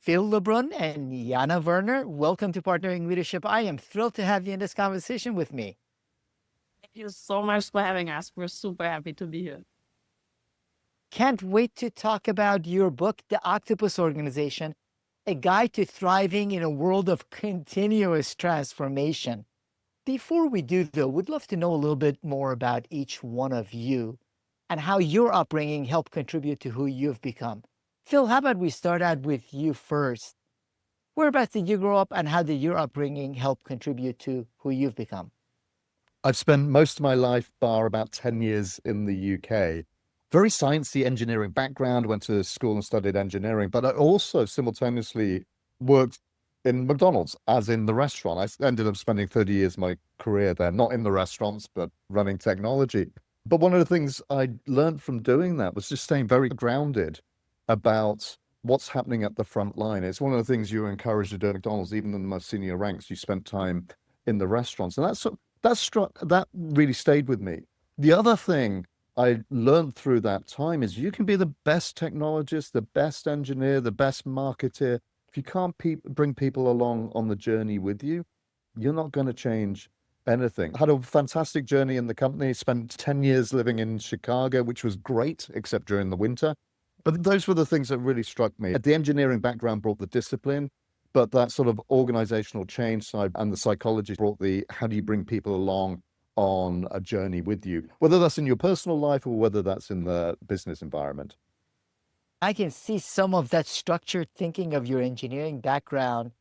Phil Le-Brun and Jana Werner. Welcome to Partnering Leadership. I am thrilled to have you in this conversation with me. Thank you so much for having us. We're super happy to be here. Can't wait to talk about your book, The Octopus Organization, a guide to thriving in a world of continuous transformation. Before we do, though, we'd love to know a little bit more about each one of you and how your upbringing helped contribute to who you've become. Phil, how about we start out with you first? Whereabouts did you grow up, and how did your upbringing help contribute to who you've become? I've spent most of my life, bar about 10 years in the UK. Very sciencey engineering background, went to school and studied engineering, but I also simultaneously worked in McDonald's, as in the restaurant. I ended up spending 30 years of my career there, not in the restaurants, but running technology. But one of the things I learned from doing that was just staying very grounded about what's happening at the front line. It's one of the things you were encouraged to do at McDonald's, even in the most senior ranks. You spent time in the restaurants, and that really stayed with me. The other thing I learned through that time is you can be the best technologist, the best engineer, the best marketer. If you can't bring people along on the journey with you, you're not going to change anything. I had a fantastic journey in the company, spent 10 years living in Chicago, which was great, except during the winter. But those were the things that really struck me. The engineering background brought the discipline, but that sort of organizational change side and the psychology brought the how do you bring people along on a journey with you, whether that's in your personal life or whether that's in the business environment. I can see some of that structured thinking of your engineering background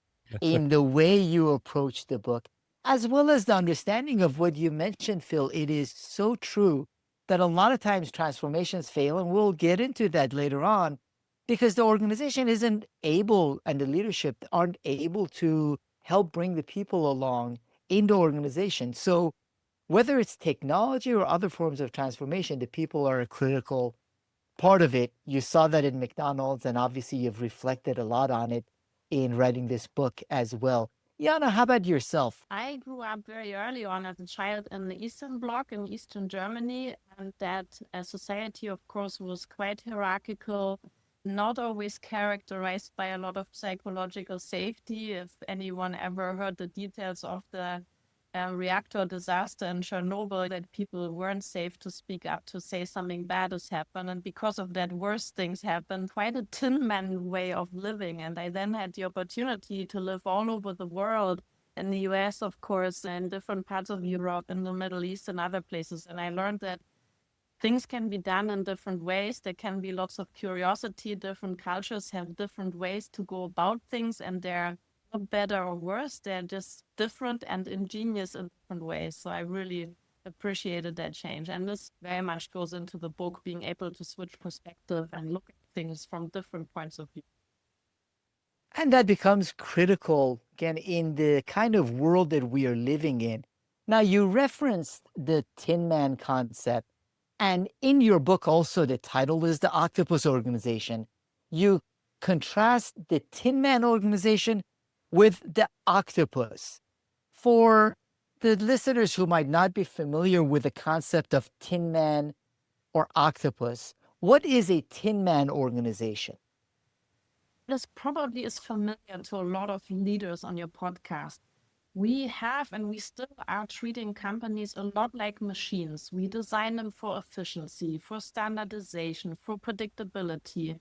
in the way you approach the book, as well as the understanding of what you mentioned, Phil. It is so true that a lot of times transformations fail, and we'll get into that later on, because the organization isn't able and the leadership aren't able to help bring the people along in the organization. So whether it's technology or other forms of transformation, the people are a critical part of it. You saw that in McDonald's, and obviously you've reflected a lot on it in writing this book as well. Jana, how about yourself? I grew up very early on as a child in the Eastern Bloc in Eastern Germany, and that society, of course, was quite hierarchical, not always characterized by a lot of psychological safety. If anyone ever heard the details of the reactor disaster in Chernobyl, that people weren't safe to speak up, to say something bad has happened. And because of that, worse things happened. Quite a tinman way of living. And I then had the opportunity to live all over the world, in the US, of course, and different parts of Europe, in the Middle East and other places. And I learned that things can be done in different ways. There can be lots of curiosity. Different cultures have different ways to go about things, and they're not better or worse. They're just different and ingenious in different ways. So I really appreciated that change. And this very much goes into the book, being able to switch perspective and look at things from different points of view. And that becomes critical, again, in the kind of world that we are living in. Now, you referenced the Tin Man concept, and in your book also, the title is The Octopus Organization. You contrast the Tin Man organization with the octopus. For the listeners who might not be familiar with the concept of Tin Man or octopus, what is a Tin Man organization? This probably is familiar to a lot of leaders on your podcast. We have and we still are treating companies a lot like machines. We design them for efficiency, for standardization, for predictability.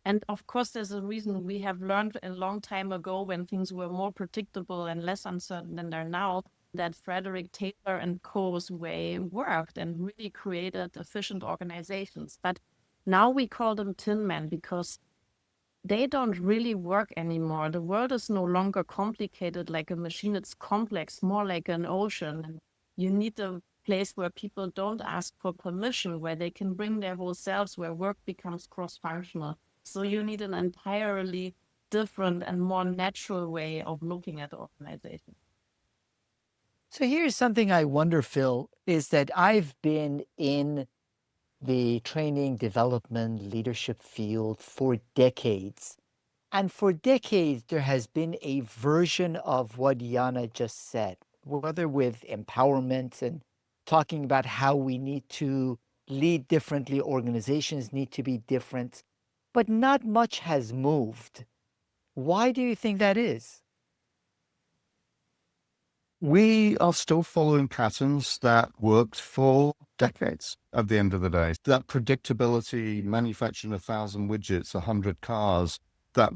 And of course, there's a reason we have learned a long time ago, when things were more predictable and less uncertain than they're now, that Frederick Taylor and co.'s way worked and really created efficient organizations. But now we call them tin men because they don't really work anymore. The world is no longer complicated like a machine. It's complex, more like an ocean. And you need a place where people don't ask for permission, where they can bring their whole selves, where work becomes cross-functional. So you need an entirely different and more natural way of looking at the organization. So here's something I wonder, Phil, is that I've been in the training, development, leadership field for decades. And for decades, there has been a version of what Jana just said, whether with empowerment and talking about how we need to lead differently, organizations need to be different, but not much has moved. Why do you think that is? We are still following patterns that worked for decades at the end of the day. That predictability, manufacturing 1,000 widgets, 100 cars, that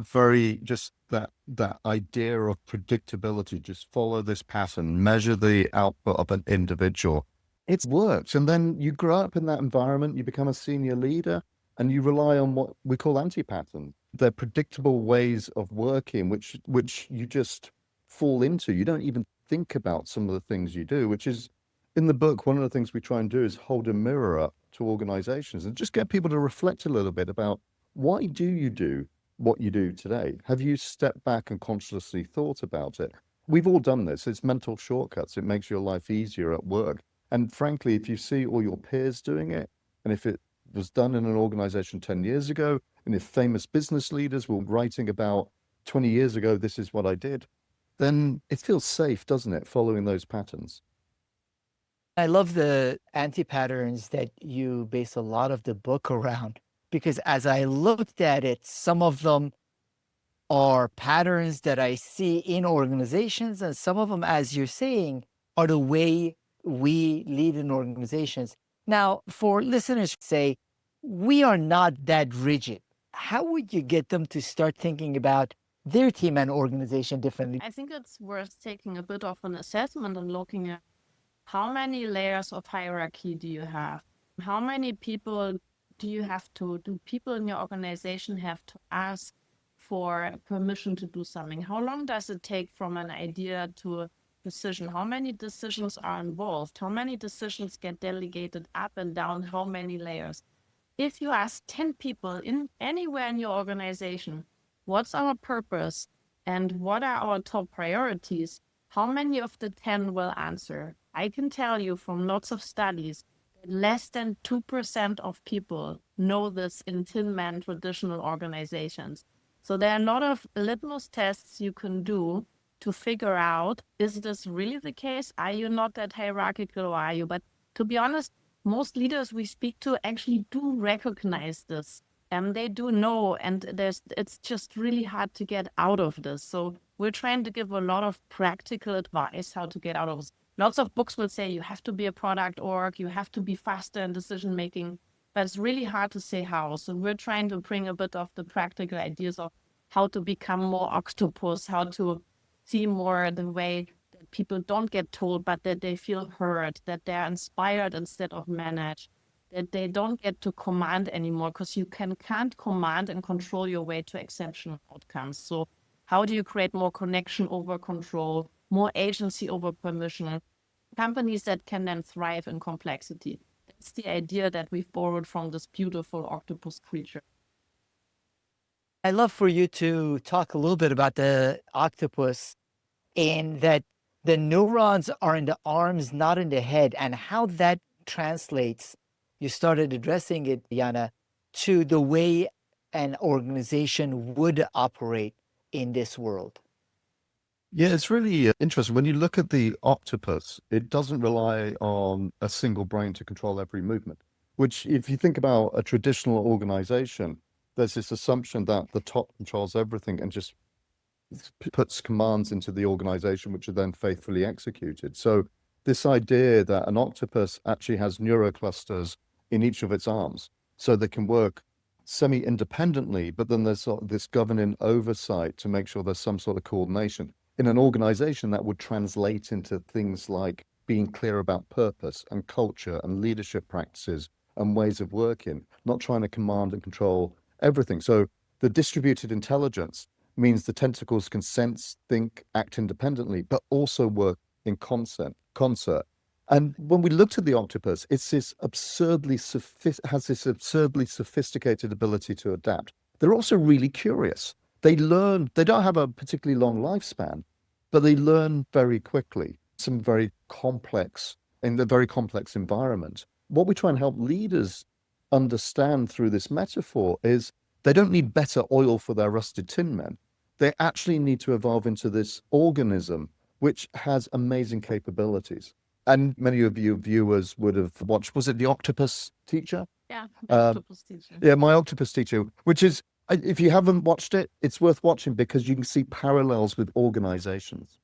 idea of predictability, just follow this pattern, measure the output of an individual. It's worked. And then you grow up in that environment, you become a senior leader, and you rely on what we call anti-patterns. They're predictable ways of working, which you just fall into. You don't even think about some of the things you do, which is in the book, one of the things we try and do is hold a mirror up to organizations and just get people to reflect a little bit about why do you do what you do today? Have you stepped back and consciously thought about it? We've all done this. It's mental shortcuts. It makes your life easier at work. And frankly, if you see all your peers doing it, and if it was done in an organization 10 years ago, and if famous business leaders were writing about 20 years ago, this is what I did, then it feels safe, doesn't it, following those patterns? I love the anti-patterns that you base a lot of the book around, because as I looked at it, some of them are patterns that I see in organizations, and some of them, as you're saying, are the way we lead in organizations. Now, for listeners, say, we are not that rigid. How would you get them to start thinking about their team and organization differently? I think it's worth taking a bit of an assessment and looking at how many layers of hierarchy do you have? How many people do people in your organization have to ask for permission to do something? How long does it take from an idea to a decision? How many decisions are involved? How many decisions get delegated up and down? How many layers? If you ask 10 people in anywhere in your organization, what's our purpose and what are our top priorities? How many of the 10 will answer? I can tell you from lots of studies that less than 2% of people know this in tinman traditional organizations. So there are a lot of litmus tests you can do to figure out, is this really the case? Are you not that hierarchical or are you? But to be honest, most leaders we speak to actually do recognize this. They do know, and it's just really hard to get out of this. So we're trying to give a lot of practical advice how to get out of this. Lots of books will say you have to be a product org, you have to be faster in decision making, but it's really hard to say how. So we're trying to bring a bit of the practical ideas of how to become more octopus, how to see more the way that people don't get told, but that they feel heard, that they're inspired instead of managed, that they don't get to command anymore, because you can't command and control your way to exceptional outcomes. So how do you create more connection over control, more agency over permission, companies that can then thrive in complexity? That's the idea that we've borrowed from this beautiful octopus creature. I'd love for you to talk a little bit about the octopus, and that the neurons are in the arms, not in the head, and how that translates. You started addressing it, Jana, to the way an organization would operate in this world. Yeah, it's really interesting. When you look at the octopus, it doesn't rely on a single brain to control every movement, which if you think about a traditional organization, there's this assumption that the top controls everything and just puts commands into the organization, which are then faithfully executed. So this idea that an octopus actually has neuroclusters in each of its arms, so they can work semi-independently, but then there's sort of this governing oversight to make sure there's some sort of coordination. In an organization, that would translate into things like being clear about purpose and culture and leadership practices and ways of working, not trying to command and control everything. So the distributed intelligence means the tentacles can sense, think, act independently, but also work in concert. And when we looked at the octopus, it's this has this absurdly sophisticated ability to adapt. They're also really curious. They learn, they don't have a particularly long lifespan, but they learn very quickly, in the very complex environment. What we try and help leaders understand through this metaphor is they don't need better oil for their rusted tin men. They actually need to evolve into this organism which has amazing capabilities. And many of you viewers would have watched, was it The Octopus Teacher? Yeah, Um, octopus teacher. Yeah, My Octopus Teacher, which is If you haven't watched it, it's worth watching because you can see parallels with organizations.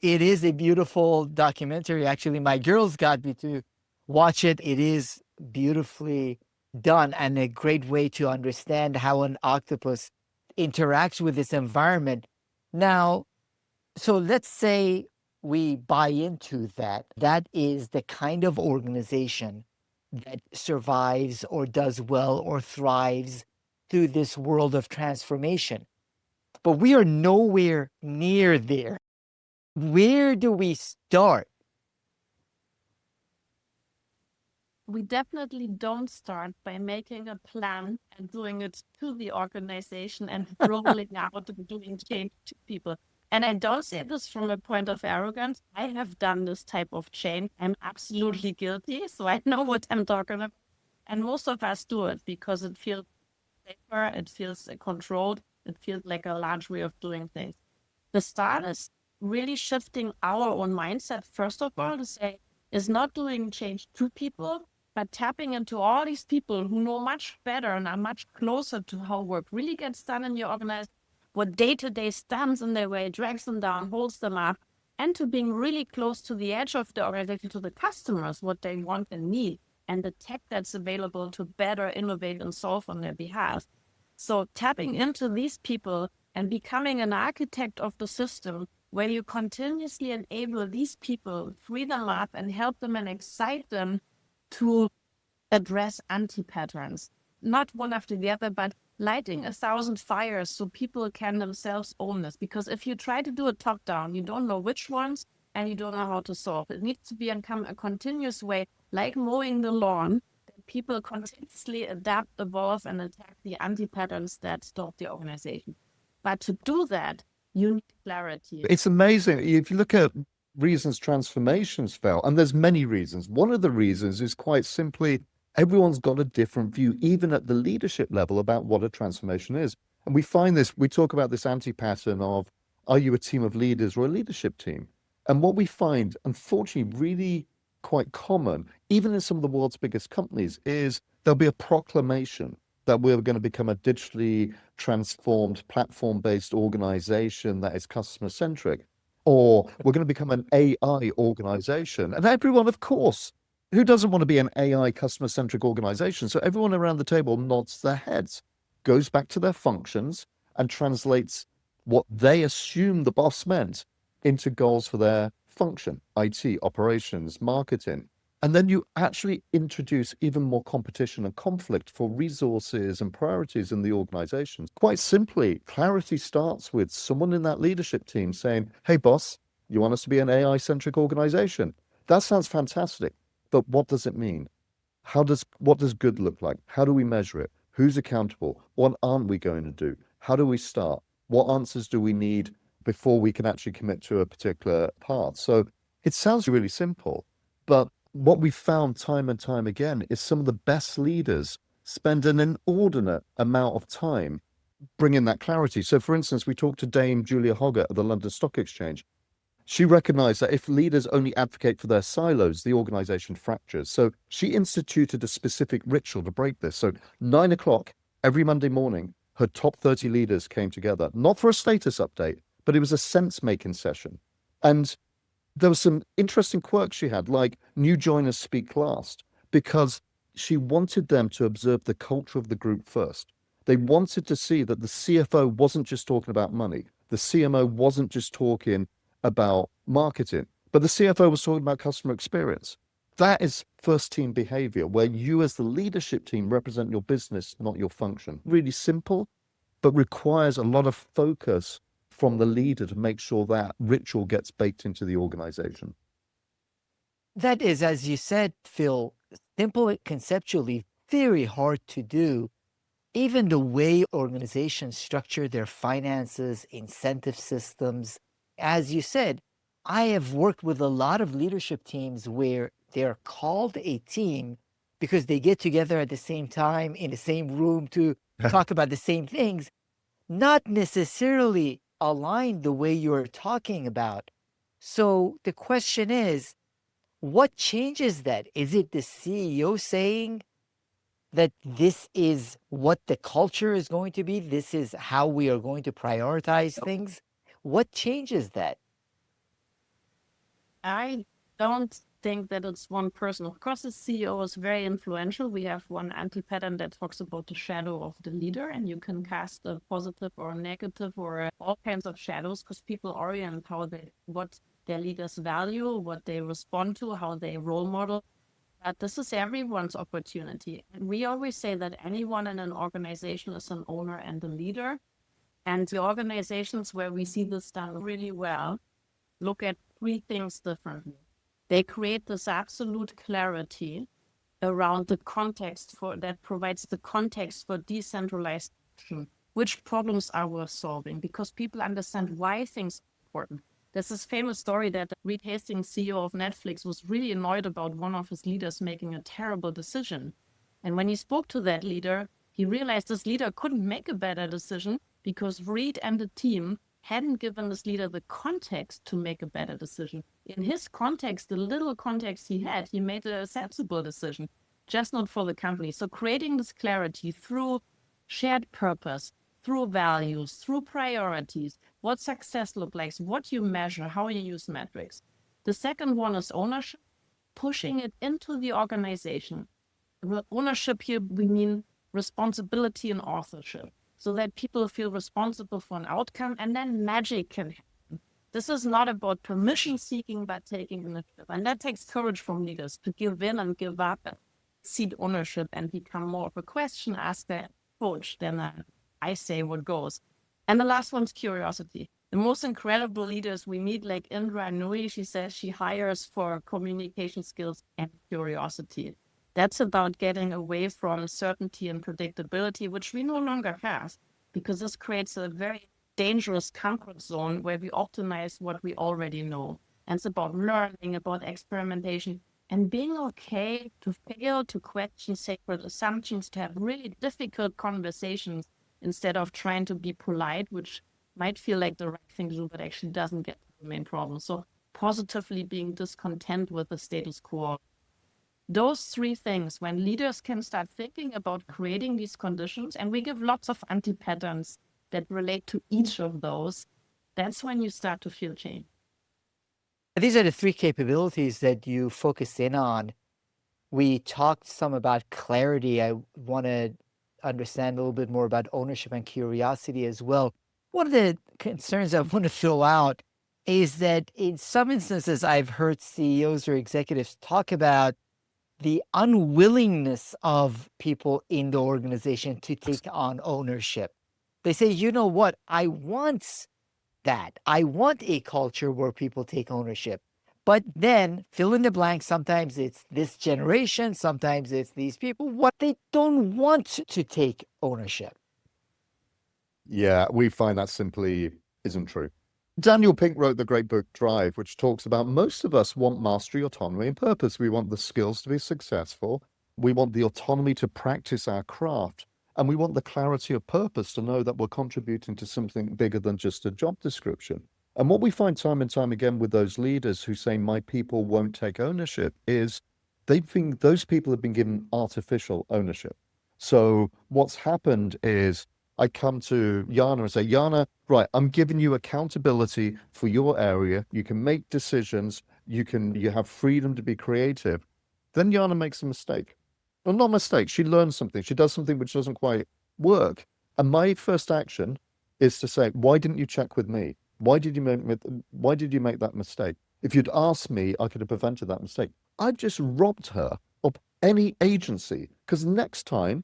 It is a beautiful documentary. Actually, my girls got me to watch it. It is beautifully done and a great way to understand how an octopus interacts with its environment. Now, so let's say we buy into that. That is the kind of organization that survives or does well or thrives through this world of transformation. But we are nowhere near there. Where do we start? We definitely don't start by making a plan and doing it to the organization and rolling out and doing change to people. And I don't say this from a point of arrogance. I have done this type of change. I'm absolutely guilty, so I know what I'm talking about. And most of us do it because it feels safer, it feels controlled, it feels like a large way of doing things. The start is really shifting our own mindset, first of all, to say, is not doing change to people, but tapping into all these people who know much better and are much closer to how work really gets done in your organization, what day-to-day stands in their way, drags them down, holds them up, and to being really close to the edge of the organization, to the customers, what they want and need, and the tech that's available to better innovate and solve on their behalf. So tapping into these people and becoming an architect of the system where you continuously enable these people, free them up and help them and excite them to address anti-patterns, not one after the other, but lighting 1,000 fires so people can themselves own this. Because if you try to do it top down, you don't know which ones and you don't know how to solve. It needs to become a continuous way, like mowing the lawn, that people continuously adapt, evolve, and attack the anti-patterns that stop the organization. But to do that, you need clarity. It's amazing. If you look at reasons transformations fail, and there's many reasons. One of the reasons is quite simply everyone's got a different view, even at the leadership level, about what a transformation is. And we find this, we talk about this anti-pattern of, are you a team of leaders or a leadership team? And what we find, unfortunately, really quite common, even in some of the world's biggest companies, is there'll be a proclamation that we're going to become a digitally transformed platform-based organization that is customer-centric, or we're going to become an AI organization. And everyone, of course, who doesn't want to be an AI customer-centric organization? So everyone around the table nods their heads, goes back to their functions, and translates what they assume the boss meant into goals for their function, IT, operations, marketing. And then you actually introduce even more competition and conflict for resources and priorities in the organization. Quite simply, clarity starts with someone in that leadership team saying, hey, boss, you want us to be an AI-centric organization? That sounds fantastic, but what does it mean? What does good look like? How do we measure it? Who's accountable? What aren't we going to do? How do we start? What answers do we need before we can actually commit to a particular path? So it sounds really simple, but what we've found time and time again is some of the best leaders spend an inordinate amount of time bringing that clarity. So, for instance, we talked to Dame Julia Hoggett at the London Stock Exchange. She recognized that if leaders only advocate for their silos, the organization fractures. So she instituted a specific ritual to break this. So 9 o'clock every Monday morning, her top 30 leaders came together, not for a status update, but it was a sense-making session. And there was some interesting quirks she had, like new joiners speak last, because she wanted them to observe the culture of the group first. They wanted to see that the CFO wasn't just talking about money. The CMO wasn't just talking about marketing, but the CFO was talking about customer experience. That is first team behavior, where you as the leadership team represent your business, not your function. Really simple, but requires a lot of focus from the leader to make sure that ritual gets baked into the organization. That is, as you said, Phil, simple conceptually, very hard to do. Even the way organizations structure their finances, incentive systems, as you said, I have worked with a lot of leadership teams where they're called a team because they get together at the same time in the same room to talk about the same things, not necessarily aligned the way you're talking about. So the question is, what changes that? Is it the CEO saying, that this is what the culture is going to be, this is how we are going to prioritize things? What changes that? I don't think that it's one person. Of course, the CEO is very influential. We have one anti-pattern that talks about the shadow of the leader, and you can cast a positive or a negative or all kinds of shadows because people orient what their leaders value, what they respond to, how they role model. But this is everyone's opportunity. And we always say that anyone in an organization is an owner and a leader. And the organizations where we see this done really well look at three things differently. They create this absolute clarity around the context that provides the context for decentralized action. Which problems are worth solving? Because people understand why things are important. There's this famous story that Reed Hastings, CEO of Netflix, was really annoyed about one of his leaders making a terrible decision. And when he spoke to that leader, he realized this leader couldn't make a better decision because Reed and the team hadn't given this leader the context to make a better decision. In his context, the little context he had, he made a sensible decision, just not for the company. So creating this clarity through shared purpose, through values, through priorities, what success looks like, what you measure, how you use metrics. The second one is ownership, pushing it into the organization. Ownership here, we mean responsibility and authorship, so that people feel responsible for an outcome, and then magic can happen. This is not about permission seeking, but taking initiative. And that takes courage from leaders to give in and give up and cede ownership and become more of a question asker coach than I say what goes. And the last one's curiosity. The most incredible leaders we meet, like Indra Nui, she says she hires for communication skills and curiosity. That's about getting away from certainty and predictability, which we no longer have, because this creates a very dangerous comfort zone where we optimize what we already know. And it's about learning, about experimentation, and being okay to fail, to question sacred assumptions, to have really difficult conversations instead of trying to be polite, which might feel like the right thing to do, but actually doesn't get to the main problem. So positively being discontent with the status quo. Those three things, when leaders can start thinking about creating these conditions, and we give lots of anti-patterns that relate to each of those, that's when you start to feel change. These are the three capabilities that you focus in on. We talked some about clarity. I want to understand a little bit more about ownership and curiosity as well. One of the concerns I want to throw out is that in some instances, I've heard CEOs or executives talk about the unwillingness of people in the organization to take on ownership. They say, you know what, I want that. I want a culture where people take ownership. But then fill in the blank, sometimes it's this generation, sometimes it's these people, what they don't want to take ownership. Yeah, we find that simply isn't true. Daniel Pink wrote the great book Drive, which talks about most of us want mastery, autonomy, and purpose. We want the skills to be successful. We want the autonomy to practice our craft. And we want the clarity of purpose to know that we're contributing to something bigger than just a job description. And what we find time and time again with those leaders who say, my people won't take ownership, is they think those people have been given artificial ownership. So what's happened is I come to Jana and say, Jana, right, I'm giving you accountability for your area. You can make decisions. You have freedom to be creative. Then Jana makes a mistake. Well, not a mistake. She learns something. She does something which doesn't quite work. And my first action is to say, why didn't you check with me? Why did you make that mistake? If you'd asked me, I could have prevented that mistake. I've just robbed her of any agency, because next time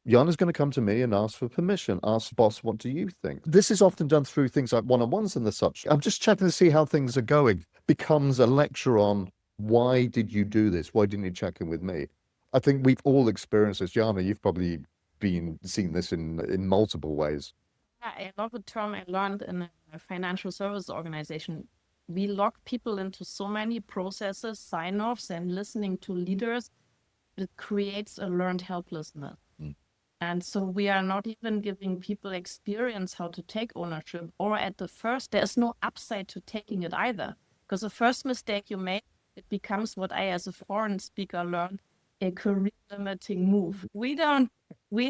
Jana's going to come to me and ask for permission, ask boss, what do you think? This is often done through things like one-on-ones and the such. I'm just checking to see how things are going. Becomes a lecture on why did you do this? Why didn't you check in with me? I think we've all experienced this. Jana, you've probably seen this in multiple ways. Yeah, I love the term I learned in a financial service organization. We lock people into so many processes, sign-offs, and listening to leaders. It creates a learned helplessness. And so we are not even giving people experience how to take ownership, or at the first, there's no upside to taking it either. Because the first mistake you make, it becomes what I, as a foreign speaker, learned. a career limiting move. We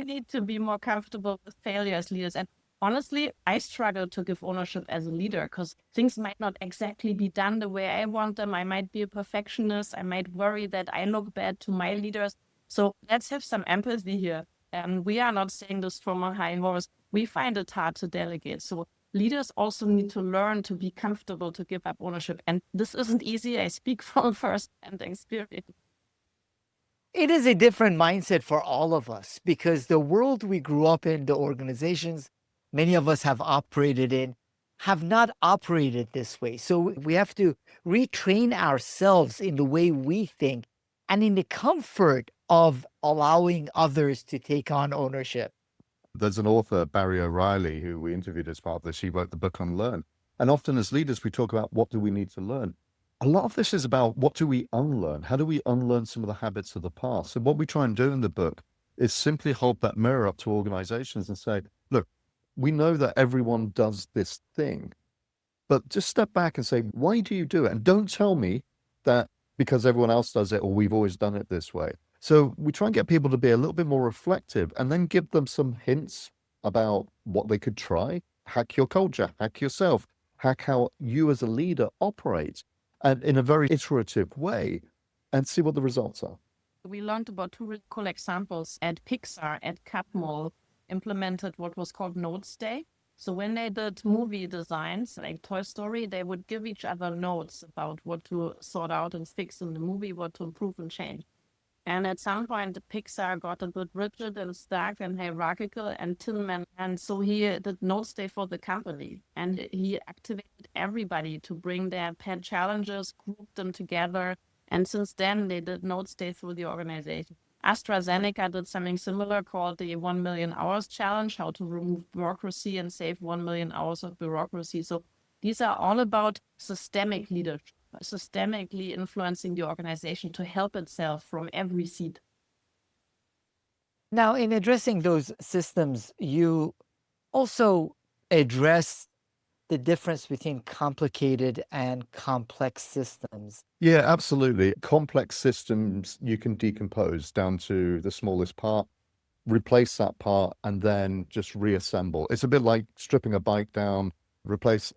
need to be more comfortable with failure as leaders. And honestly, I struggle to give ownership as a leader because things might not exactly be done the way I want them. I might be a perfectionist. I might worry that I look bad to my leaders. So let's have some empathy here. And we are not saying this from a high horse. We find it hard to delegate. So leaders also need to learn to be comfortable to give up ownership. And this isn't easy. I speak from first-hand experience. It is a different mindset for all of us because the world we grew up in, the organizations many of us have operated in, have not operated this way. So we have to retrain ourselves in the way we think and in the comfort of allowing others to take on ownership. There's an author, Barry O'Reilly, who we interviewed as part of this. He wrote the book Unlearn. And often as leaders, we talk about what do we need to learn. A lot of this is about what do we unlearn? How do we unlearn some of the habits of the past? And what we try and do in the book is simply hold that mirror up to organizations and say, look, we know that everyone does this thing, but just step back and say, why do you do it? And don't tell me that because everyone else does it or we've always done it this way. So we try and get people to be a little bit more reflective and then give them some hints about what they could try. Hack your culture, hack yourself, hack how you as a leader operate, and in a very iterative way, and see what the results are. We learned about two really cool examples at Pixar, at Capmol, implemented what was called Notes Day. So when they did movie designs, like Toy Story, they would give each other notes about what to sort out and fix in the movie, what to improve and change. And at some point, Pixar got a bit rigid and stuck and hierarchical and tinman. And so he did Notes Day for the company. And he activated everybody to bring their pet challenges, grouped them together. And since then, they did Notes Day through the organization. AstraZeneca did something similar called the 1 million hours challenge, how to remove bureaucracy and save 1 million hours of bureaucracy. So these are all about systemic leadership, systemically influencing the organization to help itself from every seat. Now, in addressing those systems, you also address the difference between complicated and complex systems. Yeah, absolutely. Complex systems you can decompose down to the smallest part, replace that part, and then just reassemble. It's a bit like stripping a bike down,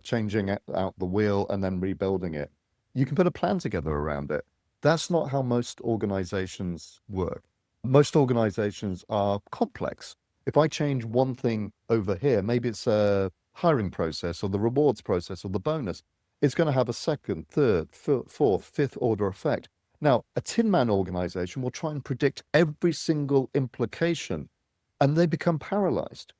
changing out the wheel, and then rebuilding it. You can put a plan together around it. That's not how most organizations work. Most organizations are complex. If I change one thing over here, maybe it's a hiring process or the rewards process or the bonus, it's going to have a second, third, fourth, fifth order effect. Now, a tin man organization will try and predict every single implication and they become paralyzed.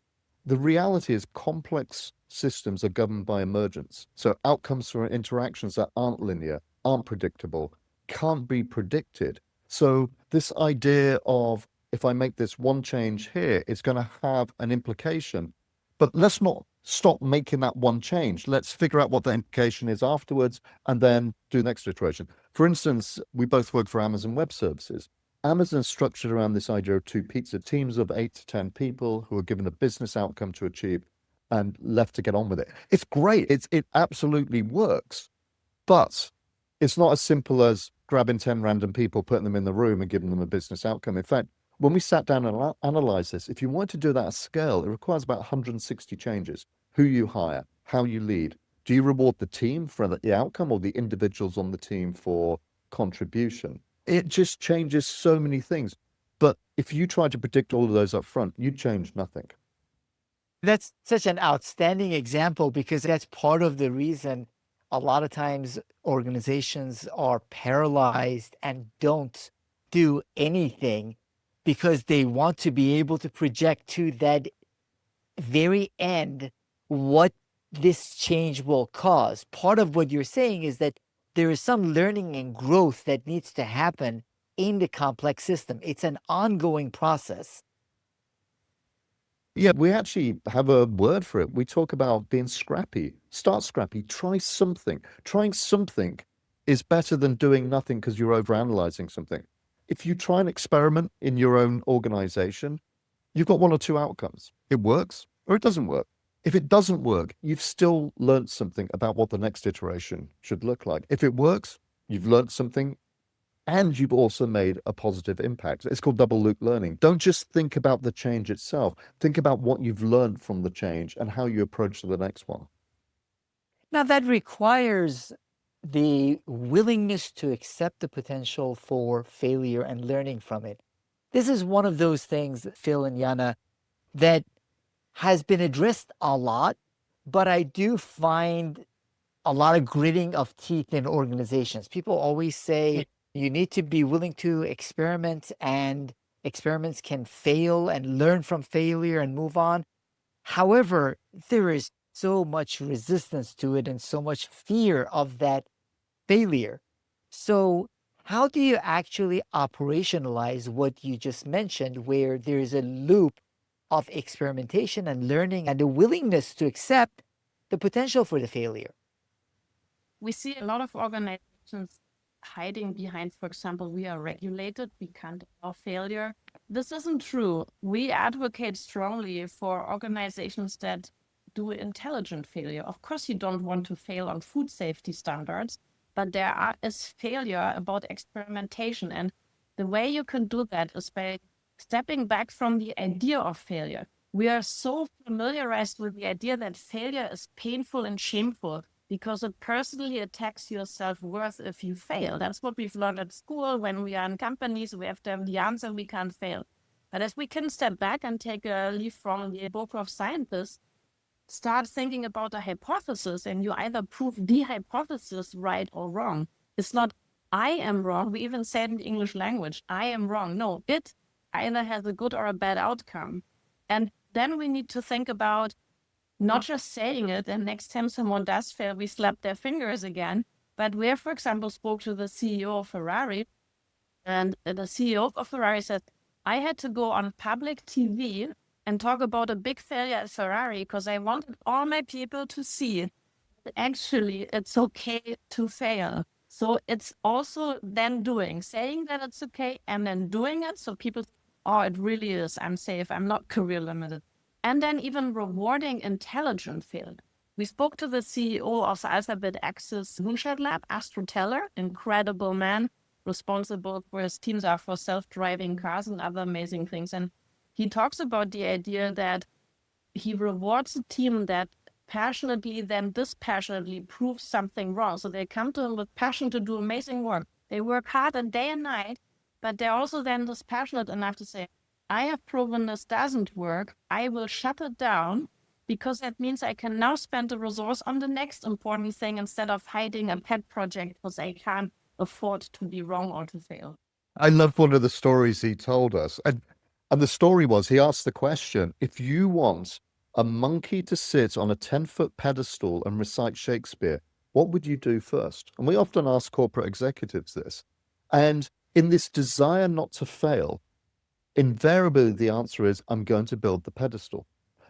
The reality is complex systems are governed by emergence. So outcomes from interactions that aren't linear, aren't predictable, can't be predicted. So this idea of if I make this one change here, it's going to have an implication. But let's not stop making that one change. Let's figure out what the implication is afterwards and then do the next iteration. For instance, we both work for Amazon Web Services. Amazon's structured around this idea of two pizza teams of 8 to 10 people who are given a business outcome to achieve and left to get on with it. It's great. It absolutely works. But it's not as simple as grabbing 10 random people, putting them in the room and giving them a business outcome. In fact, when we sat down and analyzed this, if you want to do that at scale, it requires about 160 changes. Who you hire, how you lead. Do you reward the team for the outcome or the individuals on the team for contribution? It just changes so many things. But if you try to predict all of those up front, you change nothing. That's such an outstanding example because that's part of the reason a lot of times organizations are paralyzed and don't do anything because they want to be able to project to that very end what this change will cause. Part of what you're saying is that there is some learning and growth that needs to happen in the complex system. It's an ongoing process. Yeah, we actually have a word for it. We talk about being scrappy. Start scrappy. Try something. Trying something is better than doing nothing because you're overanalyzing something. If you try an experiment in your own organization, you've got one or two outcomes. It works or it doesn't work. If it doesn't work, you've still learned something about what the next iteration should look like. If it works, you've learned something and you've also made a positive impact. It's called double loop learning. Don't just think about the change itself. Think about what you've learned from the change and how you approach the next one. Now, that requires the willingness to accept the potential for failure and learning from it. This is one of those things, Phil and Jana, that has been addressed a lot, but I do find a lot of gritting of teeth in organizations. People always say you need to be willing to experiment, and experiments can fail and learn from failure and move on. However, there is so much resistance to it and so much fear of that failure. So, how do you actually operationalize what you just mentioned, where there's a loop of experimentation and learning and a willingness to accept the potential for the failure? We see a lot of organizations hiding behind, for example, we are regulated, we can't allow failure. This isn't true. We advocate strongly for organizations that do intelligent failure. Of course, you don't want to fail on food safety standards, but is failure about experimentation. And the way you can do that is by stepping back from the idea of failure. We are so familiarized with the idea that failure is painful and shameful because it personally attacks your self-worth if you fail. That's what we've learned at school. When we are in companies, we have to have the answer, we can't fail. But as we can step back and take a leaf from the book of scientists, start thinking about a hypothesis, and you either prove the hypothesis right or wrong. It's not, I am wrong. We even said in the English language, I am wrong. No, it either has a good or a bad outcome. And then we need to think about not just saying it, and next time someone does fail, we slap their fingers again. But we, for example, spoke to the CEO of Ferrari, and the CEO of Ferrari said, I had to go on public TV and talk about a big failure at Ferrari because I wanted all my people to see that actually it's okay to fail. So it's also then saying that it's okay and then doing it. So people, oh, it really is. I'm safe. I'm not career limited. And then even rewarding intelligent failure. We spoke to the CEO of the Alphabet Axis Moonshot Lab, Astro Teller, incredible man, responsible for his teams are for self-driving cars and other amazing things. And he talks about the idea that he rewards a team that passionately, then dispassionately proves something wrong. So they come to him with passion to do amazing work. They work hard and day and night, but they're also then dispassionate enough to say, I have proven this doesn't work. I will shut it down because that means I can now spend the resource on the next important thing instead of hiding a pet project because I can't afford to be wrong or to fail. I love one of the stories he told us. And the story was, he asked the question, if you want a monkey to sit on a 10-foot pedestal and recite Shakespeare, what would you do first? And we often ask corporate executives this. And in this desire not to fail, invariably the answer is, I'm going to build the pedestal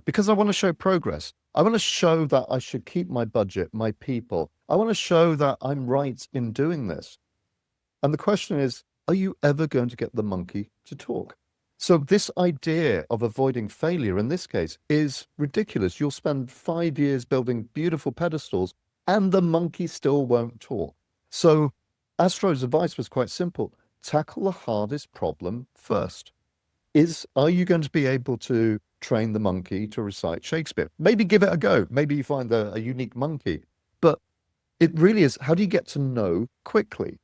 because I want to show progress. I want to show that I should keep my budget, my people. I want to show that I'm right in doing this. And the question is, are you ever going to get the monkey to talk? So this idea of avoiding failure in this case is ridiculous. You'll spend 5 years building beautiful pedestals and the monkey still won't talk. So Astro's advice was quite simple. Tackle the hardest problem first. Are you going to be able to train the monkey to recite Shakespeare? Maybe give it a go. Maybe you find a unique monkey. But it really is, how do you get to know quickly?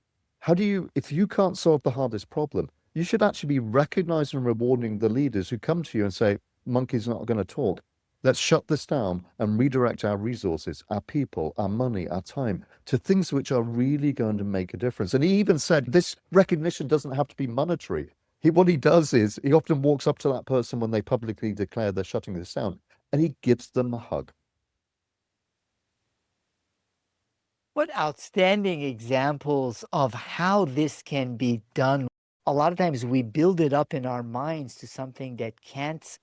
If you can't solve the hardest problem, you should actually be recognizing and rewarding the leaders who come to you and say, monkey's not going to talk. Let's shut this down and redirect our resources, our people, our money, our time to things which are really going to make a difference. And he even said this recognition doesn't have to be monetary. What he does is he often walks up to that person when they publicly declare they're shutting this down and he gives them a hug. What outstanding examples of how this can be done. A lot of times we build it up in our minds to something that can't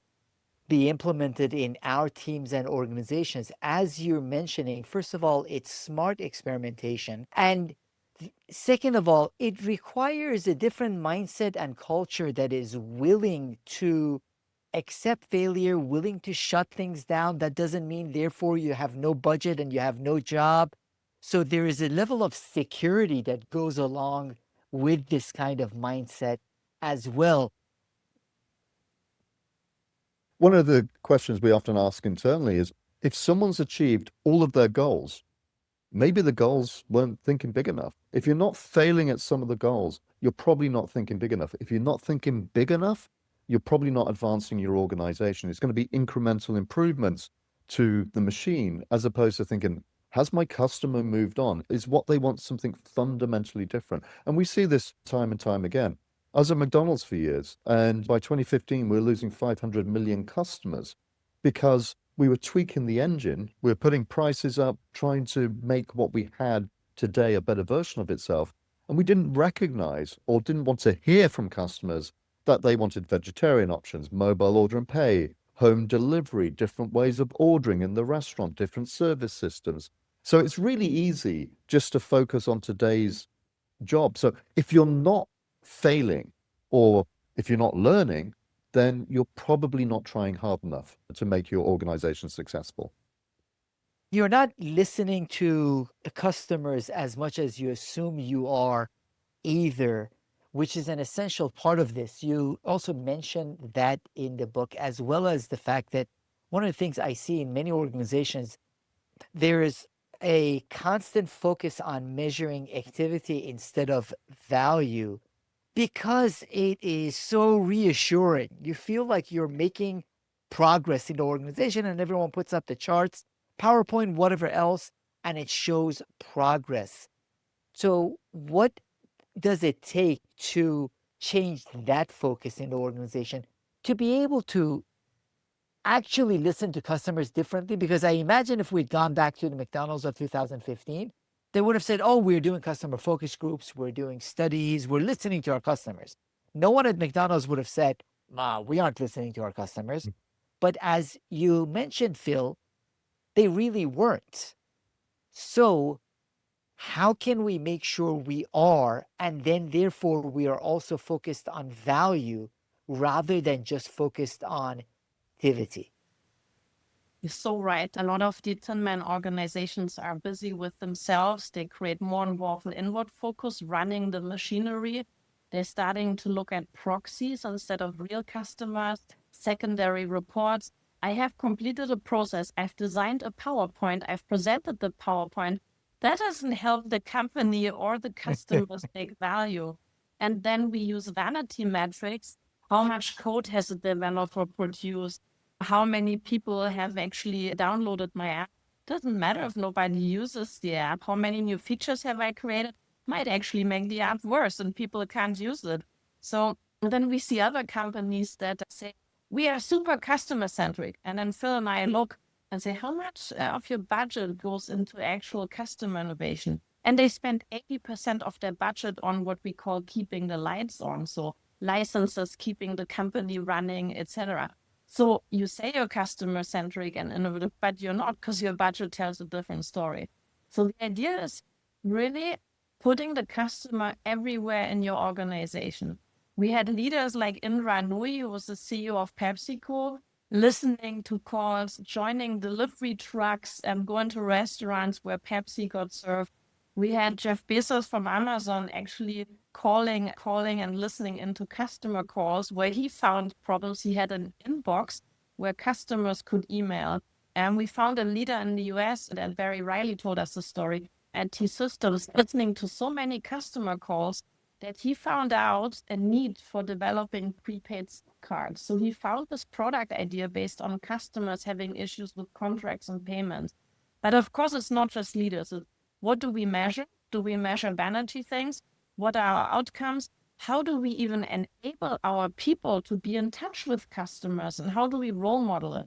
be implemented in our teams and organizations. As you're mentioning, first of all, it's smart experimentation. And second of all, it requires a different mindset and culture that is willing to accept failure, willing to shut things down. That doesn't mean, therefore, you have no budget and you have no job. So there is a level of security that goes along with this kind of mindset as well. One of the questions we often ask internally is, if someone's achieved all of their goals, maybe the goals weren't thinking big enough. If you're not failing at some of the goals, you're probably not thinking big enough. If you're not thinking big enough, you're probably not advancing your organization. It's going to be incremental improvements to the machine, as opposed to thinking, has my customer moved on? Is what they want something fundamentally different? And we see this time and time again. I was at McDonald's for years, and by 2015, we were losing 500 million customers because we were tweaking the engine. We were putting prices up, trying to make what we had today a better version of itself. And we didn't recognize or didn't want to hear from customers that they wanted vegetarian options, mobile order and pay, home delivery, different ways of ordering in the restaurant, different service systems. So it's really easy just to focus on today's job. So if you're not failing or if you're not learning, then you're probably not trying hard enough to make your organization successful. You're not listening to the customers as much as you assume you are either, which is an essential part of this. You also mentioned that in the book, as well as the fact that one of the things I see in many organizations, there is a constant focus on measuring activity instead of value, because it is so reassuring. You feel like you're making progress in the organization, and everyone puts up the charts, PowerPoint, whatever else, and it shows progress. So, what does it take to change that focus in the organization to be able to actually listen to customers differently? Because I imagine if we'd gone back to the McDonald's of 2015, they would have said, oh, we're doing customer focus groups, we're doing studies, we're listening to our customers. No one at McDonald's would have said, we aren't listening to our customers. But as you mentioned, Phil, they really weren't. So how can we make sure we are, and then therefore we are also focused on value rather than just focused on activity? You're so right. A lot of the tinman organizations are busy with themselves. They create more and more of an inward focus running the machinery. They're starting to look at proxies instead of real customers, secondary reports. I have completed a process. I've designed a PowerPoint. I've presented the PowerPoint. That doesn't help the company or the customers take value. And then we use vanity metrics. How much code has a developer produced? How many people have actually downloaded my app? Doesn't matter if nobody uses the app. How many new features have I created? Might actually make the app worse and people can't use it. So then we see other companies that say, we are super customer centric. And then Phil and I look and say, how much of your budget goes into actual customer innovation? And they spend 80% of their budget on what we call keeping the lights on. So licenses, keeping the company running, etc. So you say you're customer centric and innovative, but you're not, because your budget tells a different story. So the idea is really putting the customer everywhere in your organization. We had leaders like Indra Nooyi, who was the CEO of PepsiCo, listening to calls, joining delivery trucks, and going to restaurants where Pepsi got served. We had Jeff Bezos from Amazon actually calling and listening into customer calls where he found problems. He had an inbox where customers could email. And we found a leader in the US that Barry Riley told us the story at T-Systems, listening to so many customer calls that he found out a need for developing prepaid cards. So he found this product idea based on customers having issues with contracts and payments. But of course, it's not just leaders. What do we measure? Do we measure vanity things? What are our outcomes? How do we even enable our people to be in touch with customers? And how do we role model it?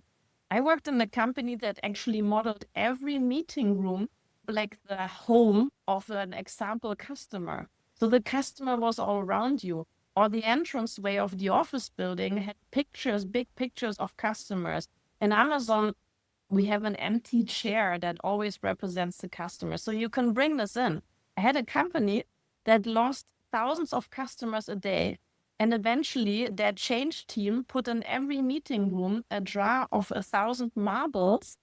I worked in a company that actually modeled every meeting room like the home of an example customer. So the customer was all around you. Or the entranceway of the office building had pictures, big pictures of customers. In Amazon, we have an empty chair that always represents the customer. So you can bring this in. I had a company that lost thousands of customers a day. And eventually their change team put in every meeting room a jar of 1,000 marbles.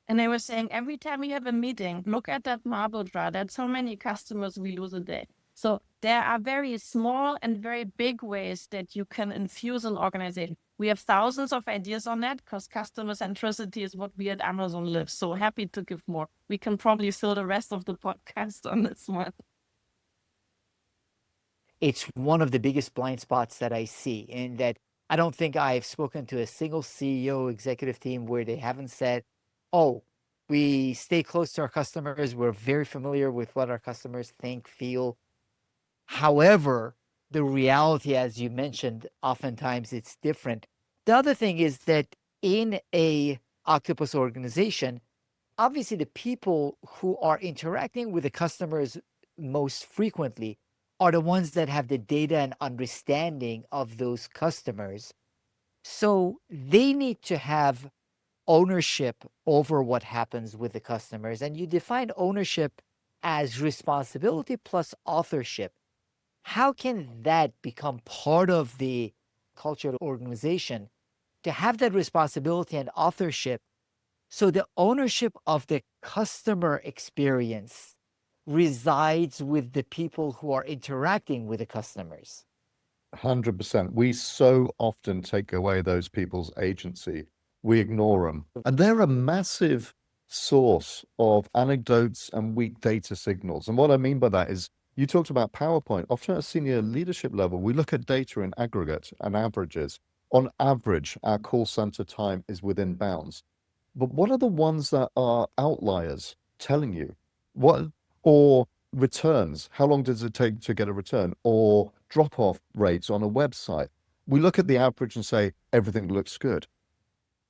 And they were saying, every time we have a meeting, look at that marble jar. That's how many customers we lose a day. So there are very small and very big ways that you can infuse an organization. We have thousands of ideas on that because customer centricity is what we at Amazon live. So happy to give more. We can probably fill the rest of the podcast on this one. It's one of the biggest blind spots that I see, in that I don't think I've spoken to a single CEO executive team where they haven't said, oh, we stay close to our customers. We're very familiar with what our customers think, feel. However, the reality, as you mentioned, oftentimes it's different. The other thing is that in a Octopus organization, obviously the people who are interacting with the customers most frequently are the ones that have the data and understanding of those customers. So they need to have ownership over what happens with the customers. And you define ownership as responsibility plus authorship. How can that become part of the culture of the organization to have that responsibility and authorship? So the ownership of the customer experience resides with the people who are interacting with the customers. 100%. We so often take away those people's agency. We ignore them. And they're a massive source of anecdotes and weak data signals. And what I mean by that is, you talked about PowerPoint. Often at a senior leadership level, we look at data in aggregate and averages. On average, our call center time is within bounds. But what are the ones that are outliers telling you? What, or returns? How long does it take to get a return? Or drop-off rates on a website? We look at the average and say everything looks good.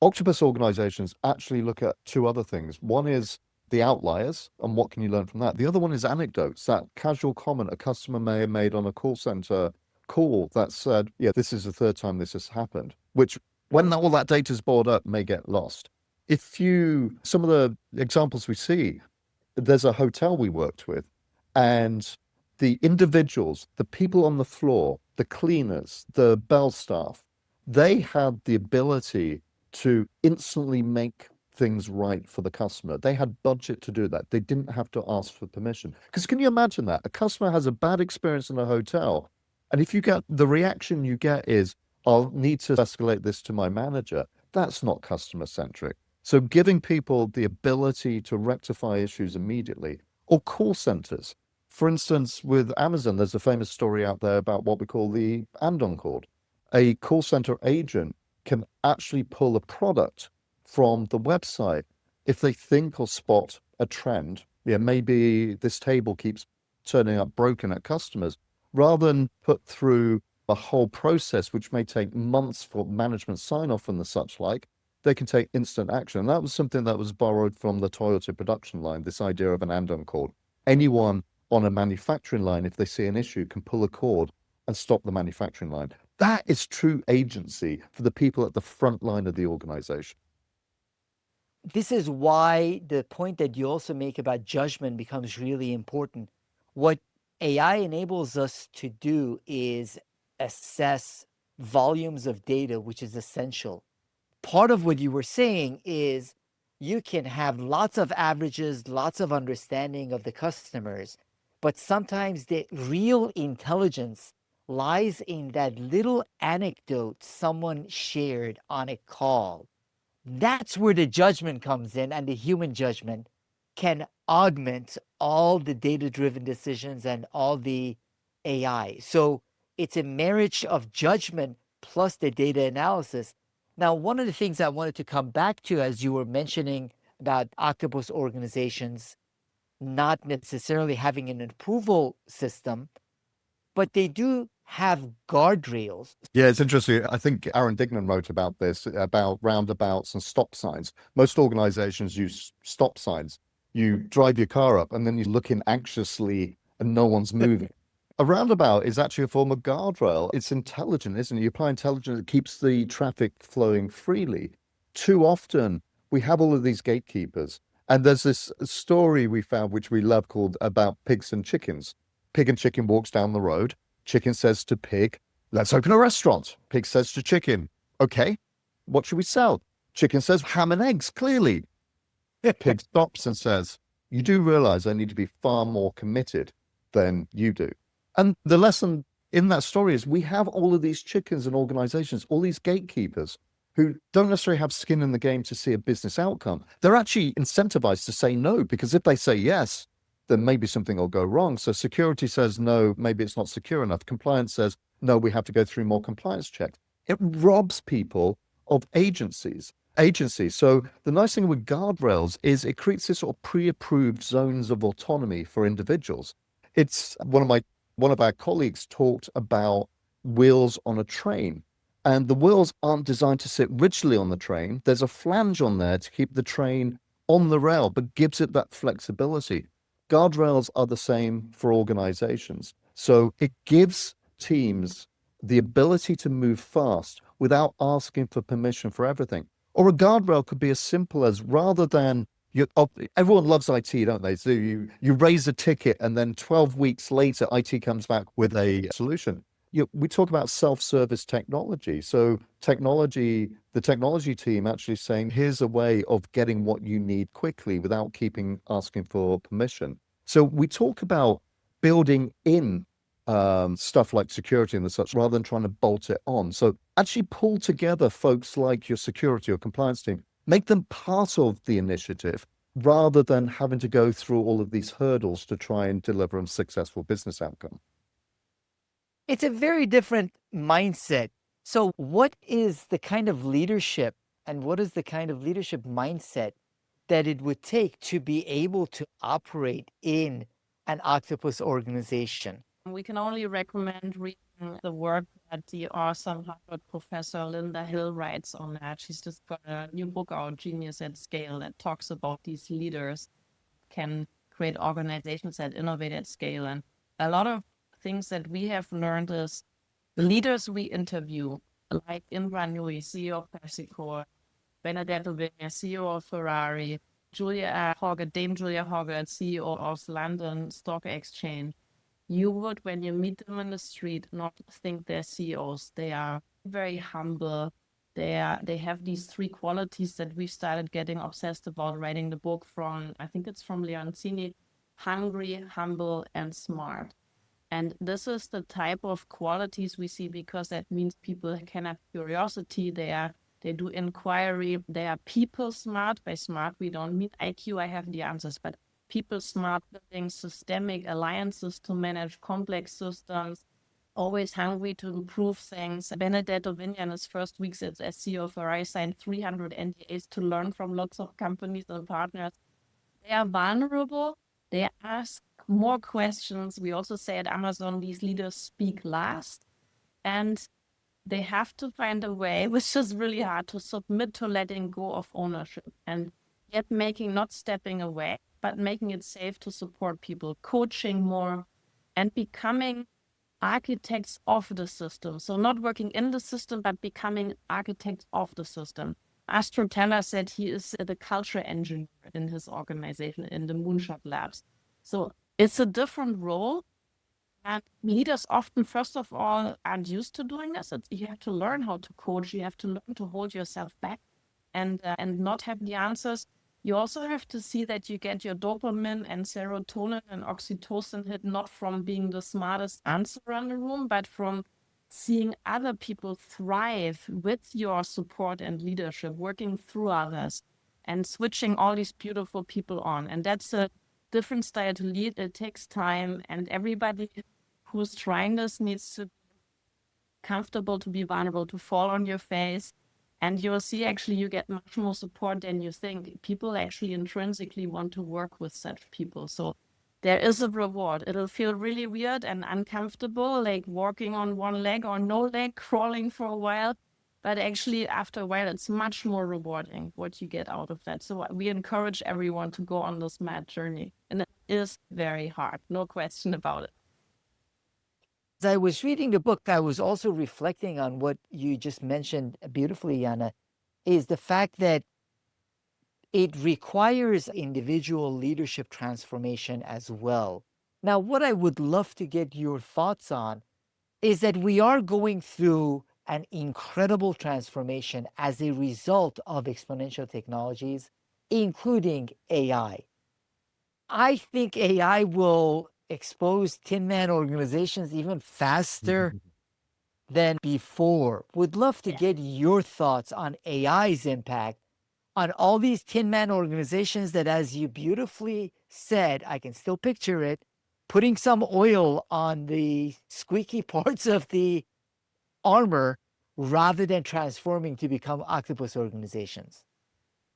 Octopus organizations actually look at two other things. One is the outliers and what can you learn from that. The other one is anecdotes, that casual comment a customer may have made on a call center call that said, yeah, this is the third time this has happened, which when all that data is bored up may get lost. Some of the examples we see, there's a hotel we worked with, and the individuals, the people on the floor, the cleaners, the bell staff, they had the ability to instantly make things right for the customer. They had budget to do that. They didn't have to ask for permission. Because can you imagine that? A customer has a bad experience in a hotel, and if you get the reaction you get is, I'll need to escalate this to my manager. That's not customer centric. So giving people the ability to rectify issues immediately, or call centers. For instance, with Amazon, there's a famous story out there about what we call the and-on cord. A call center agent can actually pull a product from the website if they think or spot a trend. Yeah, maybe this table keeps turning up broken at customers, rather than put through a whole process, which may take months for management sign-off and the such like. They can take instant action. And that was something that was borrowed from the Toyota production line, this idea of an and-on cord. Anyone on a manufacturing line, if they see an issue, can pull a cord and stop the manufacturing line. That is true agency for the people at the front line of the organization. This is why the point that you also make about judgment becomes really important. What AI enables us to do is assess volumes of data, which is essential. Part of what you were saying is you can have lots of averages, lots of understanding of the customers, but sometimes the real intelligence lies in that little anecdote someone shared on a call. That's where the judgment comes in, and the human judgment can augment all the data-driven decisions and all the AI. So it's a marriage of judgment plus the data analysis. Now, one of the things I wanted to come back to, as you were mentioning about Octopus organizations not necessarily having an approval system, but they do have guardrails. Yeah, it's interesting. I think Aaron Dignan wrote about this, about roundabouts and stop signs. Most organizations use stop signs. You drive your car up and then you're looking anxiously and no one's moving. A roundabout is actually a form of guardrail. It's intelligent, isn't it? You apply intelligence, it keeps the traffic flowing freely. Too often, we have all of these gatekeepers. And there's this story we found, which we love, called about pigs and chickens. Pig and chicken walks down the road. Chicken says to pig, let's open a restaurant. Pig says to chicken, okay, what should we sell? Chicken says, ham and eggs, clearly. Pig stops and says, you do realize I need to be far more committed than you do. And the lesson in that story is we have all of these chickens and organizations, all these gatekeepers who don't necessarily have skin in the game to see a business outcome. They're actually incentivized to say no, because if they say yes, then maybe something will go wrong. So security says no, maybe it's not secure enough. Compliance says no, we have to go through more compliance checks. It robs people of agencies. So the nice thing with guardrails is it creates this sort of pre-approved zones of autonomy for individuals. It's one of our colleagues talked about wheels on a train, and the wheels aren't designed to sit rigidly on the train. There's a flange on there to keep the train on the rail, but gives it that flexibility. Guardrails are the same for organizations. So it gives teams the ability to move fast without asking for permission for everything. Or a guardrail could be as simple as, rather than everyone loves IT, don't they? So you raise a ticket and then 12 weeks later, IT comes back with a solution. We talk about self-service technology. So the technology team actually saying, here's a way of getting what you need quickly without asking for permission. So we talk about building in stuff like security and such, rather than trying to bolt it on. So actually pull together folks like your security or compliance team, make them part of the initiative, rather than having to go through all of these hurdles to try and deliver a successful business outcome. It's a very different mindset. So what is the kind of leadership and what is the kind of leadership mindset that it would take to be able to operate in an Octopus organization? We can only recommend reading the work that the awesome Harvard professor Linda Hill writes on that. She's just got a new book out, Genius at Scale, that talks about these leaders can create organizations that innovate at scale. And a lot of things that we have learned is the leaders we interview, like Le-Brun, CEO of PepsiCo, Benedetto Vigna, CEO of Ferrari, Dame Julia Hoggett, CEO of London Stock Exchange. You would, when you meet them in the street, not think they're CEOs. They are very humble. They have these three qualities that we started getting obsessed about writing the book from. I think it's from Leoncini: hungry, humble, and smart. And this is the type of qualities we see, because that means people can have curiosity. They do inquiry. They are people smart. By smart, we don't mean IQ. I have the answers, but people smart, building systemic alliances to manage complex systems, always hungry to improve things. Benedetto Vigna, in his first weeks as CEO of Ferrari, signed 300 NDAs to learn from lots of companies and partners. They are vulnerable. They ask more questions. We also say at Amazon, these leaders speak last. And they have to find a way, which is really hard, to submit to letting go of ownership, and yet not stepping away, but making it safe to support people, coaching more, and becoming architects of the system. So not working in the system, but becoming architects of the system. Astro Teller said he is the culture engineer in his organization, in the Moonshot Labs. So it's a different role. And leaders often, first of all, aren't used to doing this. You have to learn how to coach. You have to learn to hold yourself back and not have the answers. You also have to see that you get your dopamine and serotonin and oxytocin hit not from being the smartest answer in the room, but from seeing other people thrive with your support and leadership, working through others and switching all these beautiful people on. And that's a different style to lead. It takes time, and everybody who's trying this needs to be comfortable, to be vulnerable, to fall on your face. And you'll see, actually, you get much more support than you think. People actually intrinsically want to work with such people. So there is a reward. It'll feel really weird and uncomfortable, like walking on one leg or no leg, crawling for a while. But actually, after a while, it's much more rewarding what you get out of that. So we encourage everyone to go on this mad journey. And it is very hard, no question about it. As I was reading the book, I was also reflecting on what you just mentioned beautifully, Jana, is the fact that it requires individual leadership transformation as well. Now, what I would love to get your thoughts on is that we are going through an incredible transformation as a result of exponential technologies, including AI. I think AI will expose Tin Man organizations even faster than before. Would love to get your thoughts on AI's impact on all these Tin Man organizations that, as you beautifully said, I can still picture it, putting some oil on the squeaky parts of the armor rather than transforming to become octopus organizations.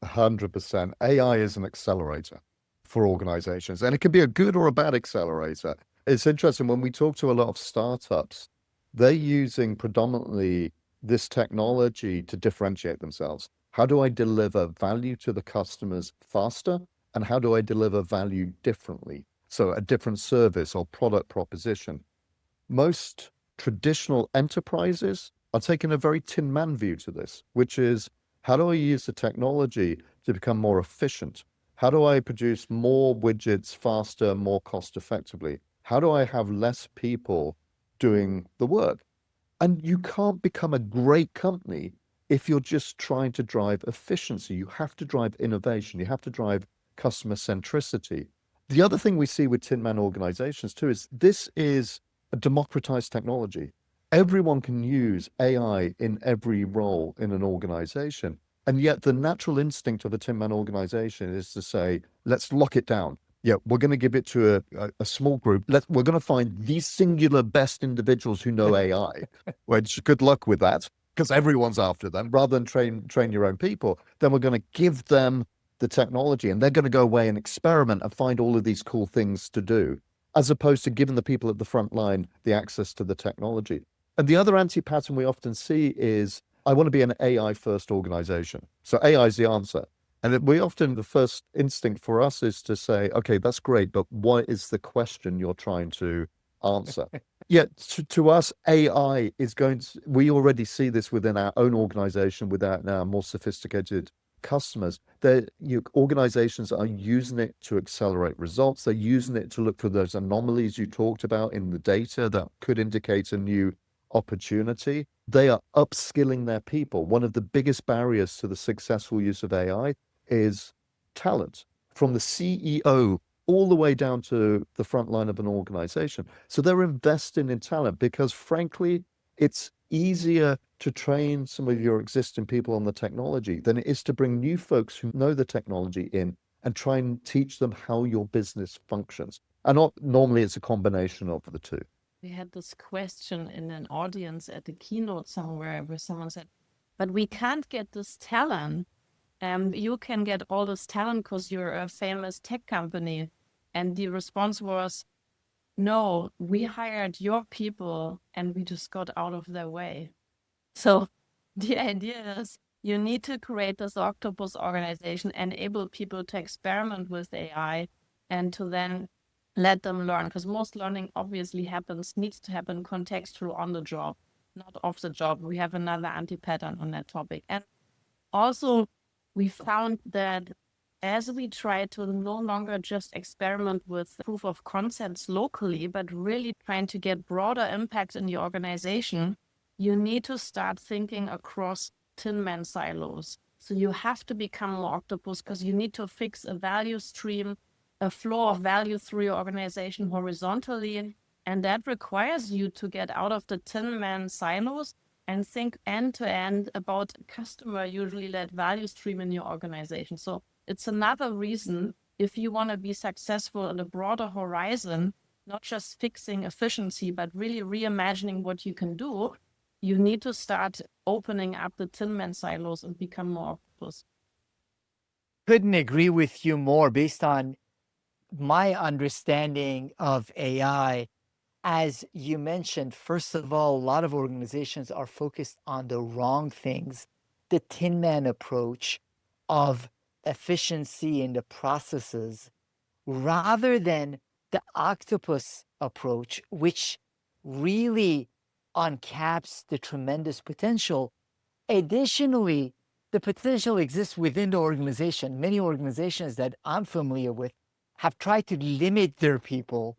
100%. AI is an accelerator for organizations, and it can be a good or a bad accelerator. It's interesting when we talk to a lot of startups, they're using predominantly this technology to differentiate themselves. How do I deliver value to the customers faster? And how do I deliver value differently? So a different service or product proposition. Most traditional enterprises are taking a very Tin Man view to this, which is how do I use the technology to become more efficient? How do I produce more widgets faster, more cost effectively? How do I have less people doing the work? And you can't become a great company if you're just trying to drive efficiency. You have to drive innovation. You have to drive customer centricity. The other thing we see with Tin Man organizations too is this is a democratized technology. Everyone can use AI in every role in an organization. And yet the natural instinct of a Tin Man organization is to say, let's lock it down. Yeah, we're going to give it to a small group. We're going to find the singular best individuals who know AI. Which good luck with that, because everyone's after them. Rather than train your own people, then we're going to give them the technology, and they're going to go away and experiment and find all of these cool things to do, as opposed to giving the people at the front line the access to the technology. And the other anti-pattern we often see is, I want to be an AI first organization. So AI is the answer. And we often, the first instinct for us is to say, okay, that's great, but what is the question you're trying to answer? Yet to us, AI is going to, we already see this within our own organization, with our more sophisticated customers. Organizations are using it to accelerate results. They're using it to look for those anomalies you talked about in the data that could indicate a new opportunity. They are upskilling their people. One of the biggest barriers to the successful use of AI is talent, from the CEO all the way down to the front line of an organization. So they're investing in talent because, frankly, it's easier to train some of your existing people on the technology than it is to bring new folks who know the technology in and try and teach them how your business functions. And normally it's a combination of the two. We had this question in an audience at the keynote somewhere where someone said, but we can't get this talent. You can get all this talent because you're a famous tech company. And the response was, no, we hired your people and we just got out of their way. So the idea is you need to create this octopus organization, enable people to experiment with AI and to then let them learn, because most learning obviously needs to happen contextual on the job, not off the job. We have another anti-pattern on that topic. And also we found that as we try to no longer just experiment with proof of concepts locally, but really trying to get broader impact in the organization, you need to start thinking across Tin Man silos. So you have to become more octopus because you need to fix a value stream, a flow of value through your organization horizontally. And that requires you to get out of the Tin Man silos and think end to end about customer usually led value stream in your organization. So it's another reason, if you want to be successful in a broader horizon, not just fixing efficiency, but really reimagining what you can do, you need to start opening up the Tin Man silos and become more octopus. Couldn't agree with you more based on my understanding of AI. As you mentioned, first of all, a lot of organizations are focused on the wrong things. The Tin Man approach of efficiency in the processes rather than the octopus approach, which really uncaps the tremendous potential. Additionally, the potential exists within the organization. Many organizations that I'm familiar with have tried to limit their people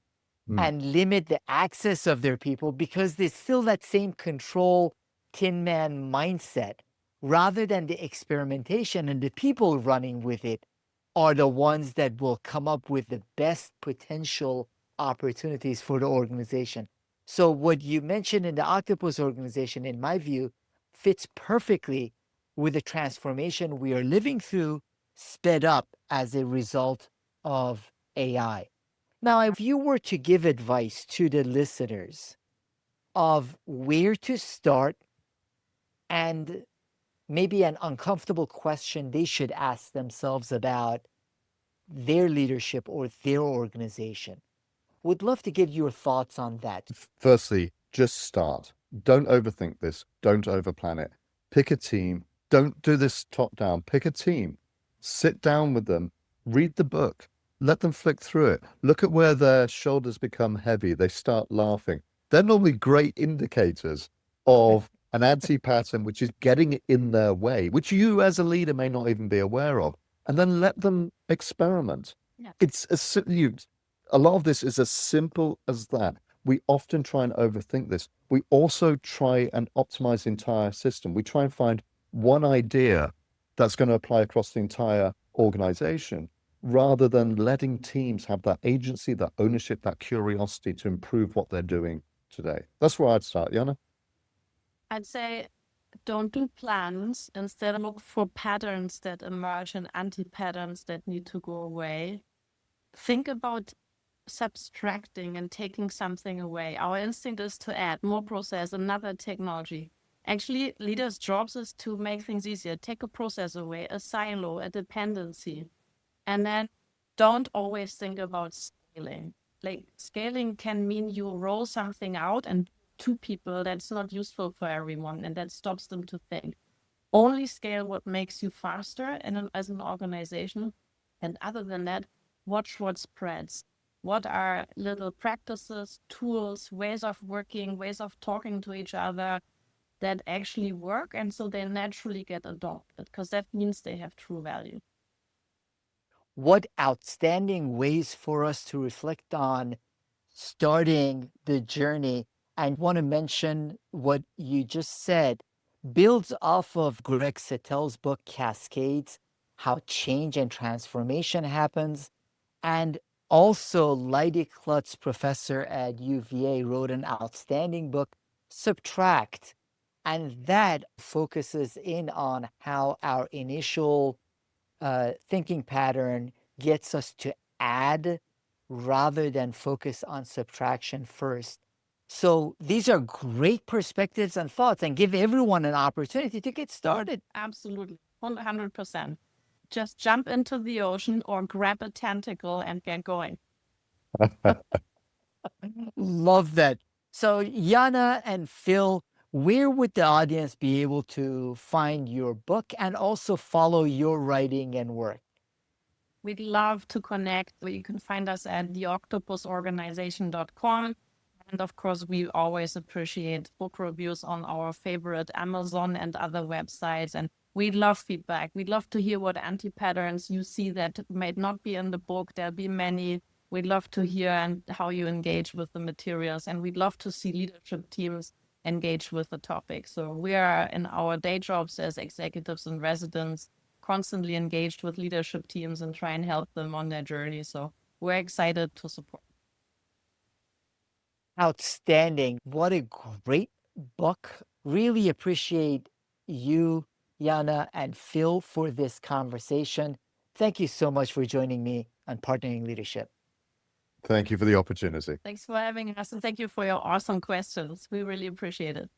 and limit the access of their people because there's still that same control Tin Man mindset rather than the experimentation, and the people running with it are the ones that will come up with the best potential opportunities for the organization. So what you mentioned in the Octopus organization, in my view, fits perfectly with the transformation we are living through, sped up as a result of AI. Now, if you were to give advice to the listeners of where to start and maybe an uncomfortable question they should ask themselves about their leadership or their organization, would love to get your thoughts on that. Firstly, just start. Don't overthink this. Don't overplan it. Pick a team. Don't do this top down. Pick a team. Sit down with them. Read the book. Let them flick through it. Look at where their shoulders become heavy. They start laughing. They're normally great indicators of an anti-pattern which is getting in their way, which you as a leader may not even be aware of. And then let them experiment. Yeah. It's a lot of this is as simple as that. We often try and overthink this. We also try and optimize the entire system. We try and find one idea that's going to apply across the entire organization rather than letting teams have that agency, that ownership, that curiosity to improve what they're doing today. That's where I'd start, Jana. I'd say don't do plans. Instead, look for patterns that emerge and anti-patterns that need to go away. Think about subtracting and taking something away. Our instinct is to add more process, another technology. Actually, leaders' jobs is to make things easier. Take a process away, a silo, a dependency. And then don't always think about scaling. Like scaling can mean you roll something out and to people that's not useful for everyone and that stops them to think. Only scale what makes you faster and as an organization. And other than that, watch what spreads. What are little practices, tools, ways of working, ways of talking to each other that actually work? And so they naturally get adopted because that means they have true value. What outstanding ways for us to reflect on starting the journey. And want to mention what you just said builds off of Greg Settel's book Cascades, How Change and Transformation Happens. And also Leidy Klutz, professor at UVA, wrote an outstanding book, Subtract. And that focuses in on how our initial thinking pattern gets us to add rather than focus on subtraction first. So these are great perspectives and thoughts and give everyone an opportunity to get started. Absolutely. 100%. Just jump into the ocean or grab a tentacle and get going. Love that. So Jana and Phil, where would the audience be able to find your book and also follow your writing and work? We'd love to connect. You can find us at theoctopusorganization.com. And of course, we always appreciate book reviews on our favorite Amazon and other websites. And we love feedback. We'd love to hear what anti-patterns you see that might not be in the book. There'll be many. We'd love to hear and how you engage with the materials. And we'd love to see leadership teams engage with the topic. So we are in our day jobs as executives and residents constantly engaged with leadership teams and try and help them on their journey. So we're excited to support. Outstanding. What a great book. Really appreciate you, Jana, and Phil for this conversation. Thank you so much for joining me on Partnering Leadership. Thank you for the opportunity. Thanks for having us and thank you for your awesome questions. We really appreciate it.